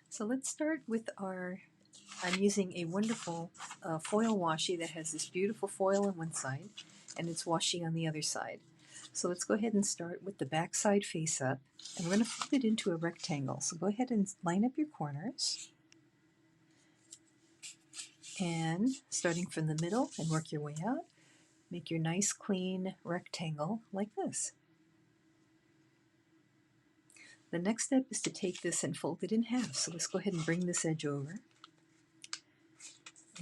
So let's start with I'm using a wonderful foil washi that has this beautiful foil on one side and it's washi on the other side. So let's go ahead and start with the back side face up, and we're going to flip it into a rectangle. So go ahead and line up your corners, and starting from the middle and work your way out, make your nice clean rectangle like this. The next step is to take this and fold it in half. So let's go ahead and bring this edge over.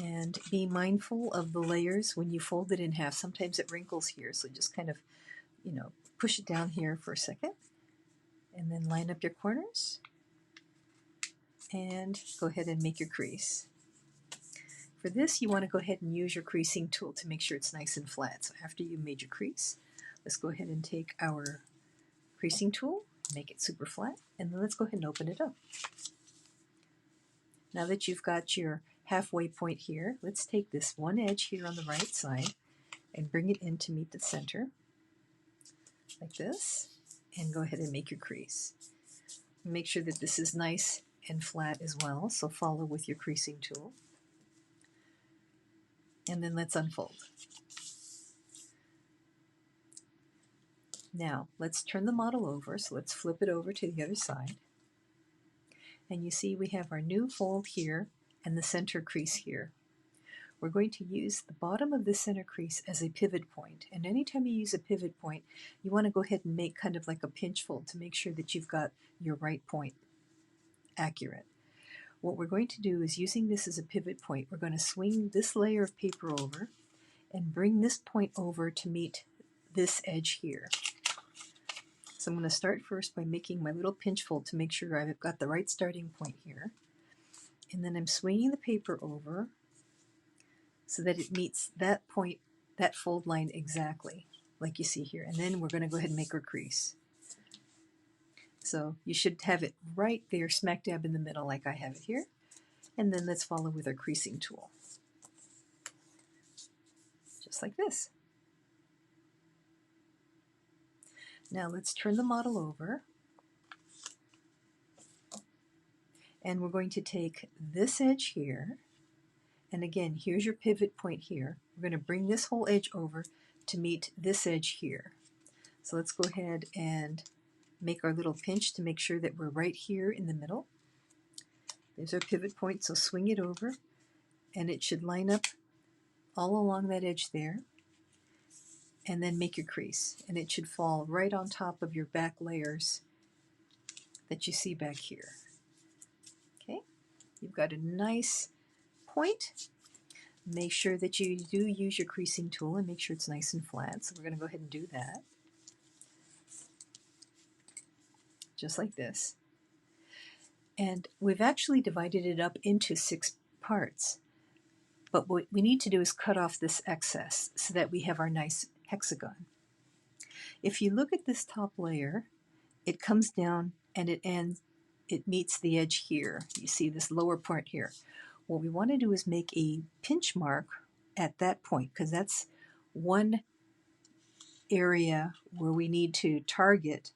And be mindful of the layers when you fold it in half. Sometimes it wrinkles here, so just kind of, push it down here for a second. And then line up your corners. And go ahead and make your crease. For this, you want to go ahead and use your creasing tool to make sure it's nice and flat. So after you've made your crease, let's go ahead and take our creasing tool, make it super flat, and then let's go ahead and open it up. Now that you've got your halfway point here, let's take this one edge here on the right side and bring it in to meet the center, like this, and go ahead and make your crease. Make sure that this is nice and flat as well, so follow with your creasing tool. And then let's unfold. Now, let's turn the model over, so let's flip it over to the other side. And you see we have our new fold here and the center crease here. We're going to use the bottom of the center crease as a pivot point. And anytime you use a pivot point, you want to go ahead and make kind of like a pinch fold to make sure that you've got your right point accurate. What we're going to do is, using this as a pivot point, we're going to swing this layer of paper over and bring this point over to meet this edge here. So I'm going to start first by making my little pinch fold to make sure I've got the right starting point here. And then I'm swinging the paper over so that it meets that point, that fold line exactly, like you see here. And then we're going to go ahead and make our crease. So you should have it right there, smack dab in the middle like I have it here. And then let's follow with our creasing tool. Just like this. Now let's turn the model over. And we're going to take this edge here. And again, here's your pivot point here. We're going to bring this whole edge over to meet this edge here. So let's go ahead and make our little pinch to make sure that we're right here in the middle. There's our pivot point, so swing it over, and it should line up all along that edge there. And then make your crease, and it should fall right on top of your back layers that you see back here. Okay, you've got a nice point. Make sure that you do use your creasing tool and make sure it's nice and flat. So we're going to go ahead and do that. Just like this. And we've actually divided it up into 6 parts. But what we need to do is cut off this excess so that we have our nice hexagon. If you look at this top layer, it comes down and it meets the edge here. You see this lower part here. What we want to do is make a pinch mark at that point, because that's one area where we need to target,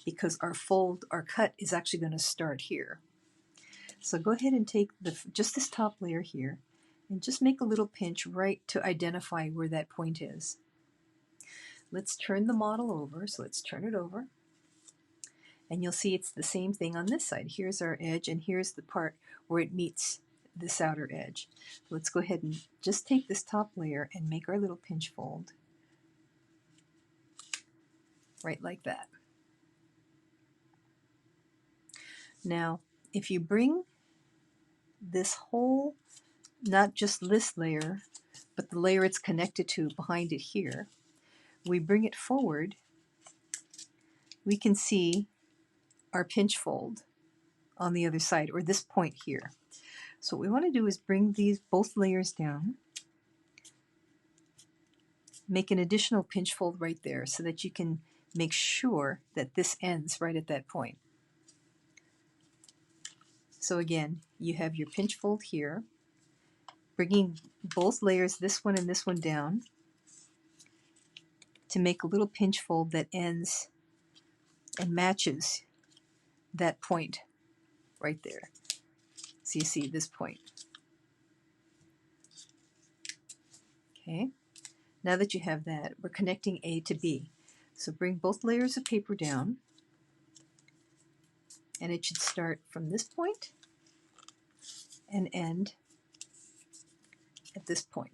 because our cut is actually going to start here. So go ahead and take just this top layer here and just make a little pinch right to identify where that point is. Let's turn the model over. So let's turn it over. And you'll see it's the same thing on this side. Here's our edge, and here's the part where it meets this outer edge. Let's go ahead and just take this top layer and make our little pinch fold. Right like that. Now, if you bring this whole, not just this layer, but the layer it's connected to behind it here, we bring it forward, we can see our pinch fold on the other side, or this point here. So what we want to do is bring these both layers down, make an additional pinch fold right there so that you can make sure that this ends right at that point. So again, you have your pinch fold here, bringing both layers, this one and this one, down to make a little pinch fold that ends and matches that point right there. So you see this point. Okay, now that you have that, we're connecting A to B. So bring both layers of paper down, and it should start from this point and end at this point.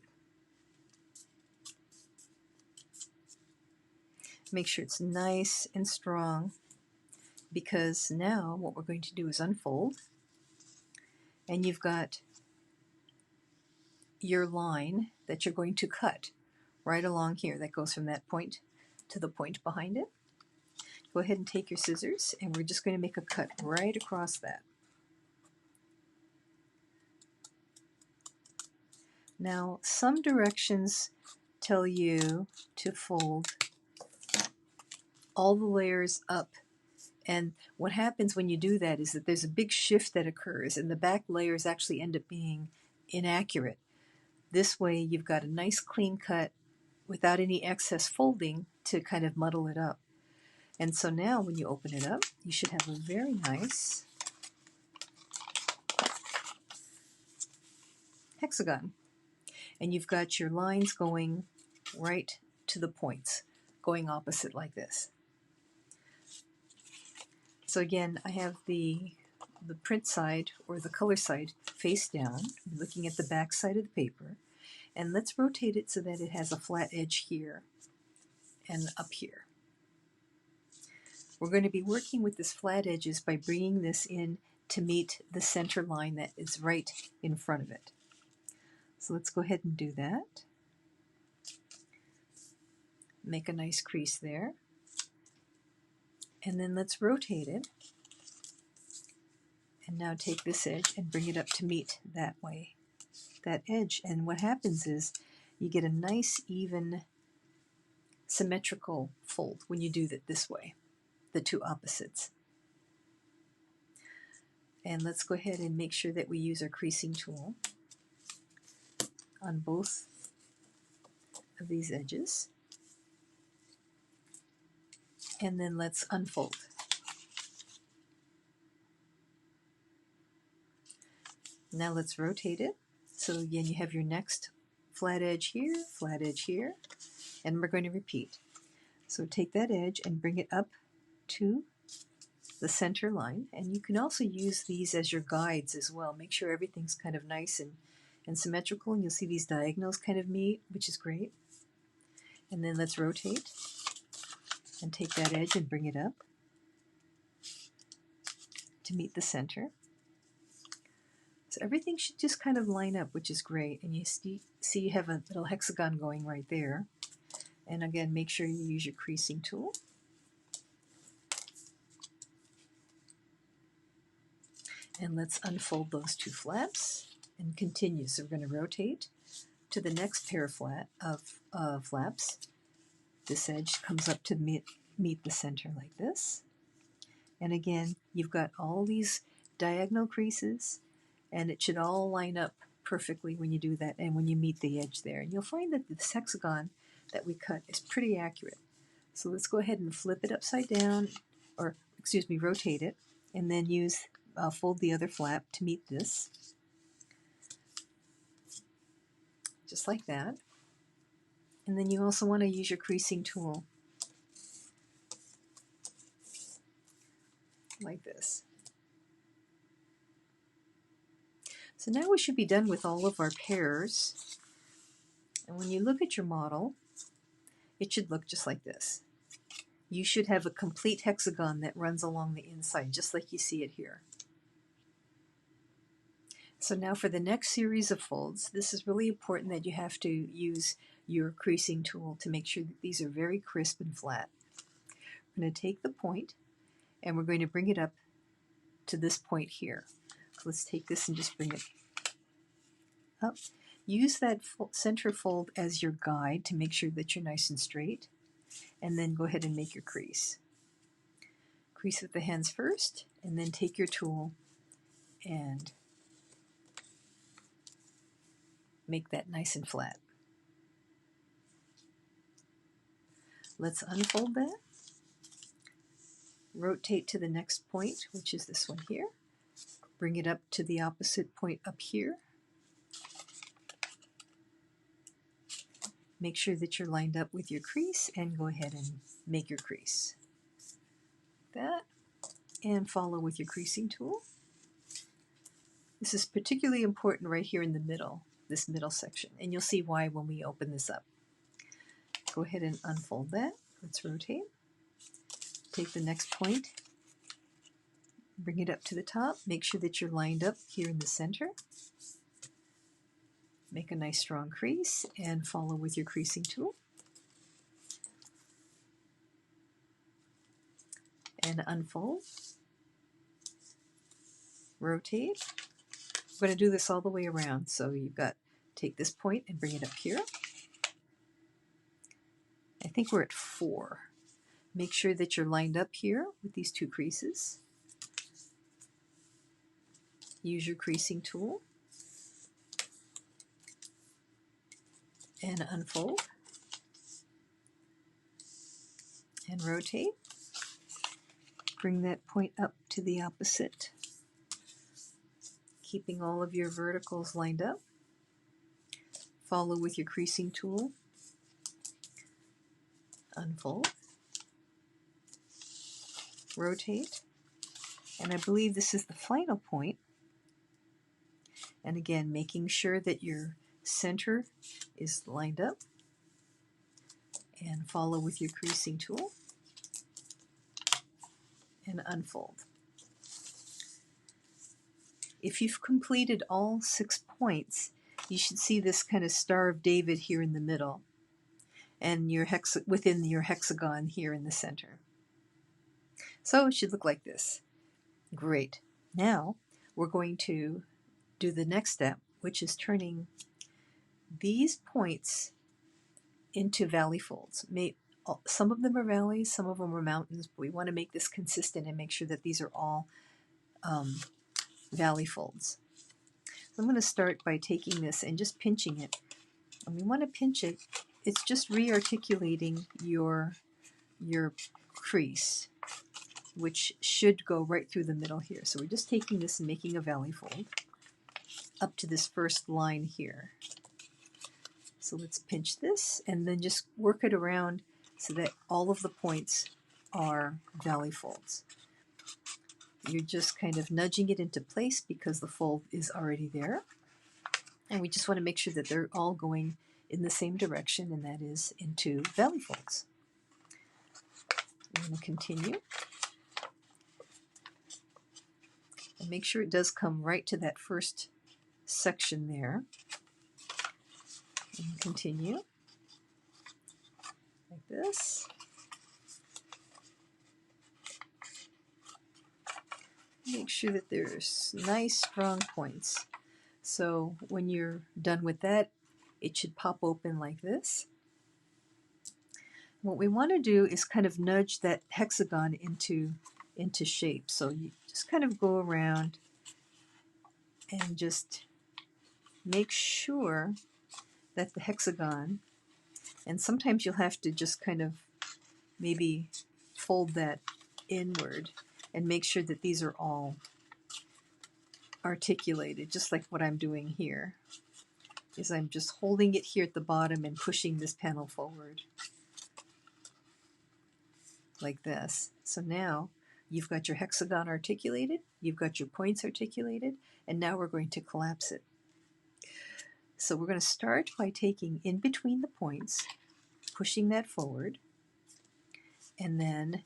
Make sure it's nice and strong, because now what we're going to do is unfold, and you've got your line that you're going to cut right along here that goes from that point to the point behind it. Go ahead and take your scissors, and we're just going to make a cut right across that. Now, some directions tell you to fold all the layers up, and what happens when you do that is that there's a big shift that occurs, and the back layers actually end up being inaccurate. This way you've got a nice clean cut without any excess folding to kind of muddle it up. And so now when you open it up, you should have a very nice hexagon. And you've got your lines going right to the points, going opposite like this. So again, I have the print side or the color side face down, looking at the back side of the paper. And let's rotate it so that it has a flat edge here and up here. We're going to be working with this flat edges by bringing this in to meet the center line that is right in front of it. So let's go ahead and do that. Make a nice crease there. And then let's rotate it. And now take this edge and bring it up to meet that way, that edge. And what happens is you get a nice, even, symmetrical fold when you do that this way, the two opposites. And let's go ahead and make sure that we use our creasing tool on both of these edges. And then let's unfold. Now let's rotate it. So again, you have your next flat edge here, and we're going to repeat. So take that edge and bring it up to the center line, and you can also use these as your guides as well. Make sure everything's kind of nice and symmetrical, and you'll see these diagonals kind of meet, which is great. And then let's rotate and take that edge and bring it up to meet the center. So everything should just kind of line up, which is great. And you see you have a little hexagon going right there. And again, make sure you use your creasing tool. And let's unfold those two flaps and continue. So we're going to rotate to the next pair of flaps. This edge comes up to meet the center like this. And again, you've got all these diagonal creases, and it should all line up perfectly when you do that and when you meet the edge there. And you'll find that this hexagon that we cut is pretty accurate. So let's go ahead and flip it upside down, or excuse me, rotate it, and then fold the other flap to meet this. Just like that. And then you also want to use your creasing tool like this. So now we should be done with all of our pairs. And when you look at your model, it should look just like this. You should have a complete hexagon that runs along the inside, just like you see it here. So now for the next series of folds, this is really important that you have to use your creasing tool to make sure that these are very crisp and flat. We're going to take the point and we're going to bring it up to this point here. So let's take this and just bring it up. Use that center fold as your guide to make sure that you're nice and straight, and then go ahead and make your crease. Crease with the hands first, and then take your tool and make that nice and flat. Let's unfold that. Rotate to the next point, which is this one here. Bring it up to the opposite point up here. Make sure that you're lined up with your crease and go ahead and make your crease. That, and follow with your creasing tool. This is particularly important right here in the middle, this middle section, and you'll see why when we open this up. Go ahead and unfold that. Let's rotate. Take the next point, bring it up to the top. Make sure that you're lined up here in the center. Make a nice strong crease and follow with your creasing tool. And unfold. Rotate. We're going to do this all the way around. So you've got, take this point and bring it up here. I think we're at 4. Make sure that you're lined up here with these 2 creases. Use your creasing tool and unfold and rotate. Bring that point up to the opposite, keeping all of your verticals lined up. Follow with your creasing tool. Unfold. Rotate. And I believe this is the final point. And again, making sure that your center is lined up. And follow with your creasing tool. And unfold. If you've completed all 6 points, you should see this kind of Star of David here in the middle, and your within your hexagon here in the center. So it should look like this. Great. Now we're going to do the next step, which is turning these points into valley folds. Some of them are valleys, some of them are mountains, but we want to make this consistent and make sure that these are all valley folds. So I'm going to start by taking this and just pinching it. And we want to pinch it. It's just re-articulating your crease, which should go right through the middle here. So we're just taking this and making a valley fold up to this first line here. So let's pinch this and then just work it around so that all of the points are valley folds. You're just kind of nudging it into place because the fold is already there. And we just want to make sure that they're all going in the same direction, and that is into valley folds. I'm going to continue. And make sure it does come right to that first section there. And continue. Like this. Make sure that there's nice strong points. So when you're done with that, it should pop open like this. What we want to do is kind of nudge that hexagon into shape. So you just kind of go around and just make sure that the hexagon, and sometimes you'll have to just kind of maybe fold that inward and make sure that these are all articulated, just like what I'm doing here. Is I'm just holding it here at the bottom and pushing this panel forward like this. So now you've got your hexagon articulated, you've got your points articulated, and now we're going to collapse it. So we're going to start by taking in between the points, pushing that forward, and then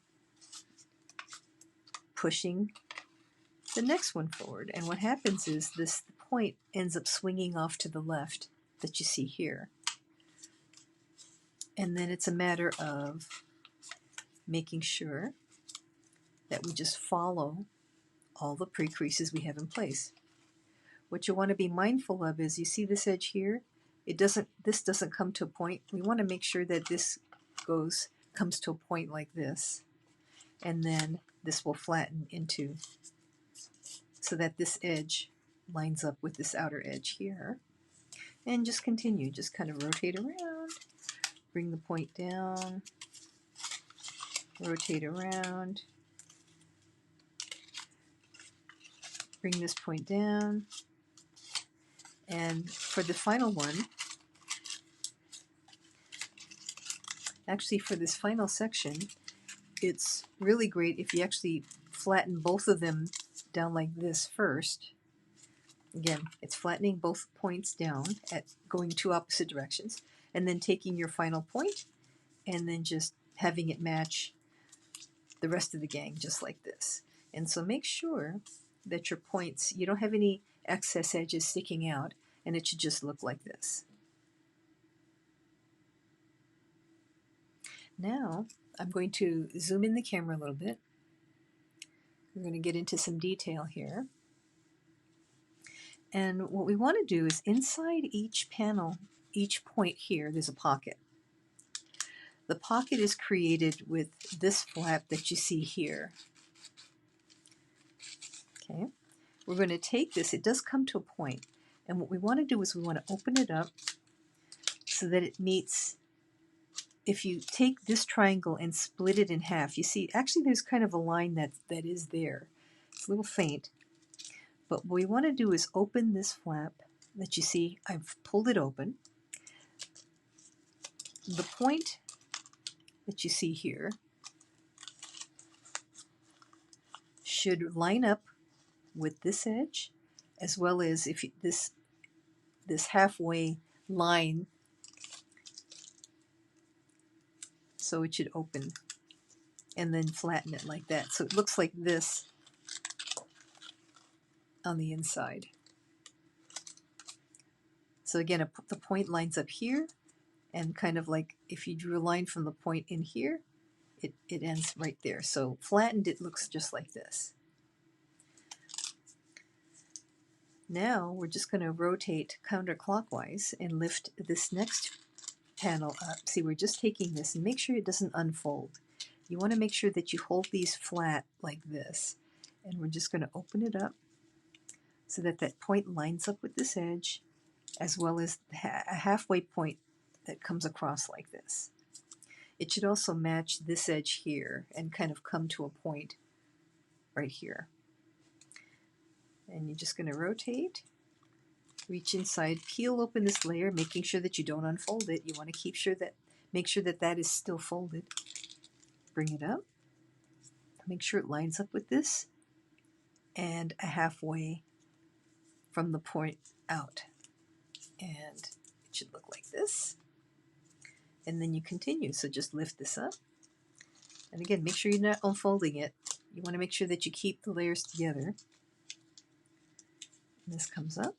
pushing the next one forward. And what happens is this point ends up swinging off to the left that you see here. And then it's a matter of making sure that we just follow all the pre-creases we have in place. What you want to be mindful of is, you see this edge here? This doesn't come to a point. We want to make sure that this comes to a point like this. And then this will flatten into, so that this edge lines up with this outer edge here. And just continue, just kind of rotate around, bring the point down, rotate around, bring this point down, and for the final one, actually for this final section, it's really great if you actually flatten both of them down like this first. Again, it's flattening both points down at going two opposite directions, and then taking your final point and then just having it match the rest of the gang just like this. And so make sure that your points, you don't have any excess edges sticking out, and it should just look like this. Now I'm going to zoom in the camera a little bit. We're going to get into some detail here. And what we want to do is inside each panel, each point here, there's a pocket. The pocket is created with this flap that you see here. Okay, we're going to take this, it does come to a point, and what we want to do is we want to open it up so that it meets. If you take this triangle and split it in half, you see actually there's kind of a line that is there. It's a little faint, but what we want to do is open this flap that you see. I've pulled it open. The point that you see here should line up with this edge, as well as if you, this halfway line, so it should open and then flatten it like that, so it looks like this on the inside. So again, the point lines up here, and kind of like if you drew a line from the point in here, it ends right there. So flattened, it looks just like this. Now we're just going to rotate counterclockwise and lift this next panel up. See, we're just taking this, and make sure it doesn't unfold. You want to make sure that you hold these flat like this, and we're just going to open it up so that that point lines up with this edge, as well as a halfway point that comes across like this. It should also match this edge here and kind of come to a point right here. And you're just going to rotate, reach inside, peel open this layer, making sure that you don't unfold it. You want to make sure that that is still folded. Bring it up, make sure it lines up with this, and a halfway from the point out. And it should look like this. And then you continue, so just lift this up. And again, make sure you're not unfolding it. You want to make sure that you keep the layers together. And this comes up.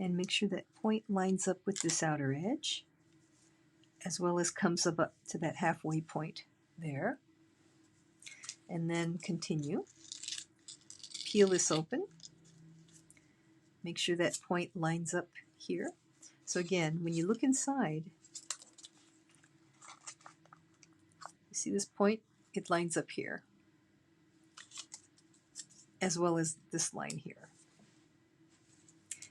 And make sure that point lines up with this outer edge, as well as comes up to that halfway point there. And then continue. Peel this open. Make sure that point lines up here. So again, when you look inside, you see this point? It lines up here, as well as this line here.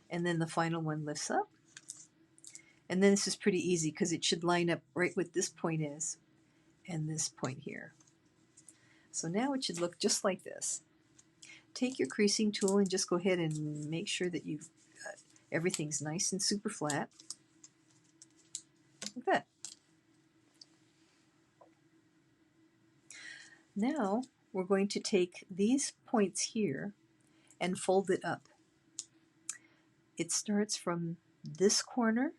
And then the final one lifts up. And then this is pretty easy because it should line up right where this point is and this point here. So now it should look just like this. Take your creasing tool and just go ahead and make sure that you've everything's nice and super flat. Like that. Now we're going to take these points here and fold it up. It starts from this corner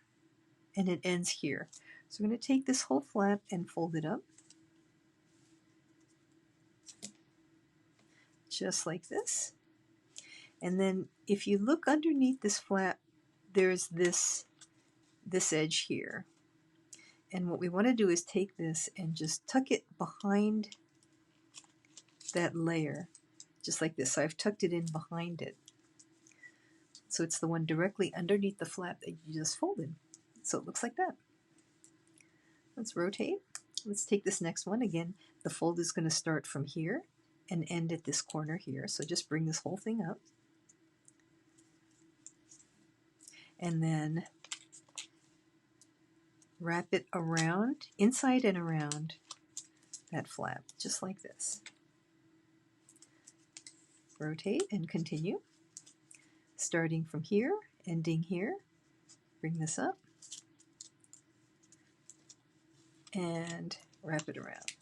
and it ends here. So we're going to take this whole flap and fold it up. Just like this. And then if you look underneath this flap, there's this edge here. And what we want to do is take this and just tuck it behind that layer, just like this. So I've tucked it in behind it. So it's the one directly underneath the flap that you just folded. So it looks like that. Let's rotate. Let's take this next one. Again, the fold is going to start from here and end at this corner here. So just bring this whole thing up. And then wrap it around, inside and around that flap, just like this. rotate and continue, starting from here, ending here. Bring this up and wrap it around.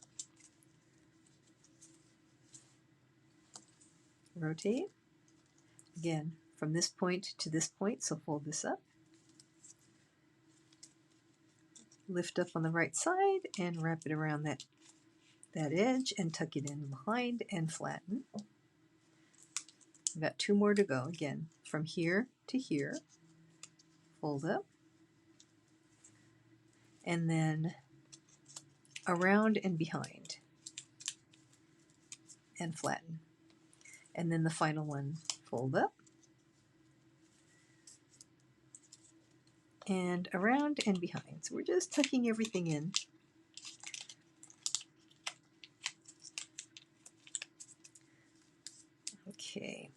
Rotate, again, from this point to this point, so fold this up. Lift up on the right side and wrap it around that edge and tuck it in behind and flatten. We've got 2 more to go. Again, from here to here, fold up, and then around and behind and flatten. And then the final one, fold up and around and behind. So we're just tucking everything in. Okay,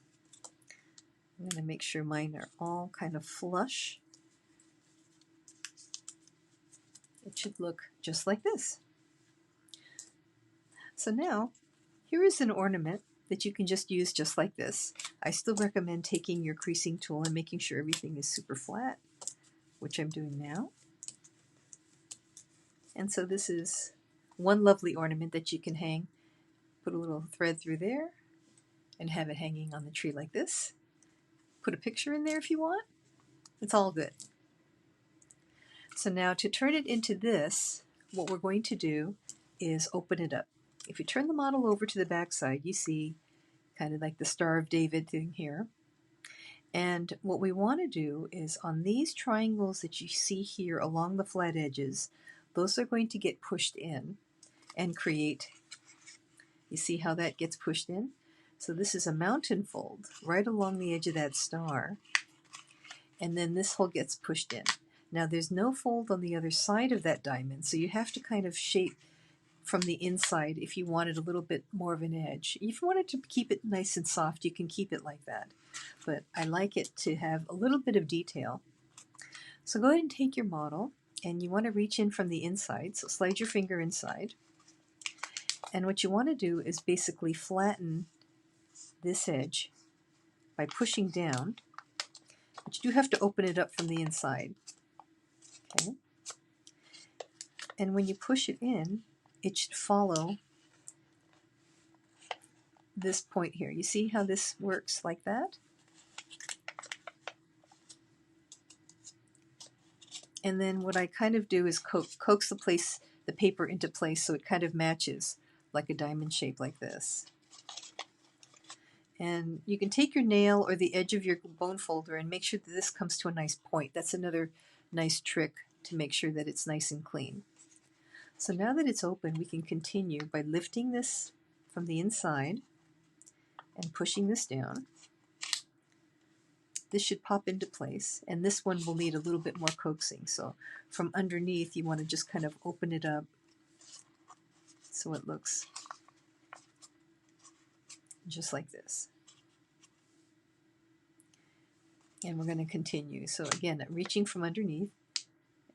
I'm going to make sure mine are all kind of flush. It should look just like this. So now, here is an ornament that you can just use just like this. I still recommend taking your creasing tool and making sure everything is super flat, which I'm doing now. And so this is one lovely ornament that you can hang. Put a little thread through there and have it hanging on the tree like this. Put a picture in there if you want. It's all good. So now to turn it into this, what we're going to do is open it up. If you turn the model over to the back side, you see kind of like the Star of David thing here. And what we want to do is on these triangles that you see here along the flat edges, those are going to get pushed in and create, you see how that gets pushed in? So this is a mountain fold right along the edge of that star, and then this hole gets pushed in. Now there's no fold on the other side of that diamond, so you have to kind of shape from the inside if you wanted a little bit more of an edge. If you wanted to keep it nice and soft, you can keep it like that. But I like it to have a little bit of detail. So go ahead and take your model, and you want to reach in from the inside, so slide your finger inside. And what you want to do is basically flatten this edge by pushing down, but you do have to open it up from the inside. Okay? And when you push it in, it should follow this point here. You see how this works like that? And then what I kind of do is coax the paper into place so it kind of matches like a diamond shape like this. And you can take your nail or the edge of your bone folder and make sure that this comes to a nice point. That's another nice trick to make sure that it's nice and clean. So now that it's open, we can continue by lifting this from the inside and pushing this down. This should pop into place, and this one will need a little bit more coaxing. So from underneath, you want to just kind of open it up so it looks just like this. And we're going to continue. So again, I'm reaching from underneath,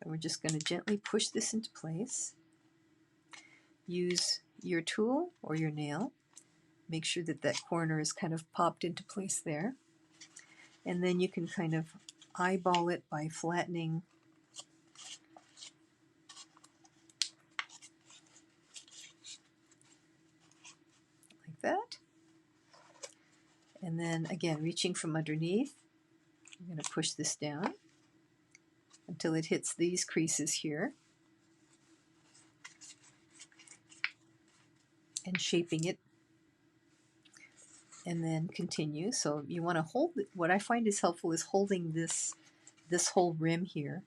and we're just going to gently push this into place. Use your tool or your nail. Make sure that that corner is kind of popped into place there. And then you can kind of eyeball it by flattening like that. And then again, reaching from underneath, I'm going to push this down until it hits these creases here. And shaping it, and then continue. So you want to hold it. What I find is helpful is holding this whole rim here,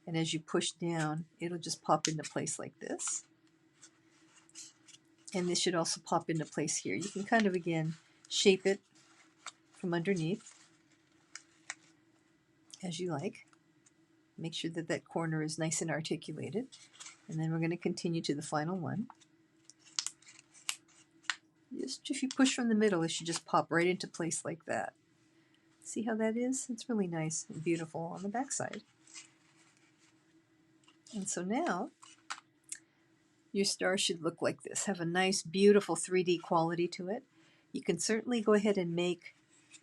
and as you push down, it'll just pop into place like this. And this should also pop into place here. You can kind of again shape it from underneath as you like. Make sure that that corner is nice and articulated, and then we're going to continue to the final one. Just if you push from the middle, it should just pop right into place like that. See how that is? It's really nice and beautiful on the back side. And so now your star should look like this. Have a nice, beautiful 3D quality to it. You can certainly go ahead and make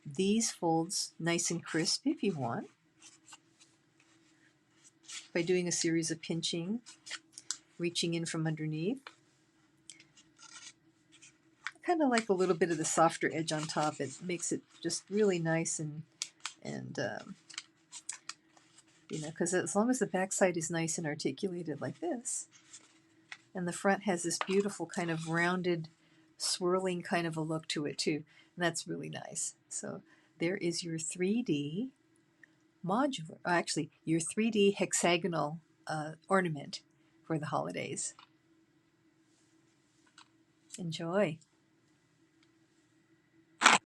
these folds nice and crisp if you want by doing a series of pinching, reaching in from underneath. I kind of like a little bit of the softer edge on top. It makes it just really nice and you know, because as long as the back side is nice and articulated like this, and the front has this beautiful kind of rounded, swirling kind of a look to it too, and that's really nice. So there is your 3D modular, actually your 3D hexagonal ornament for the holidays. Enjoy.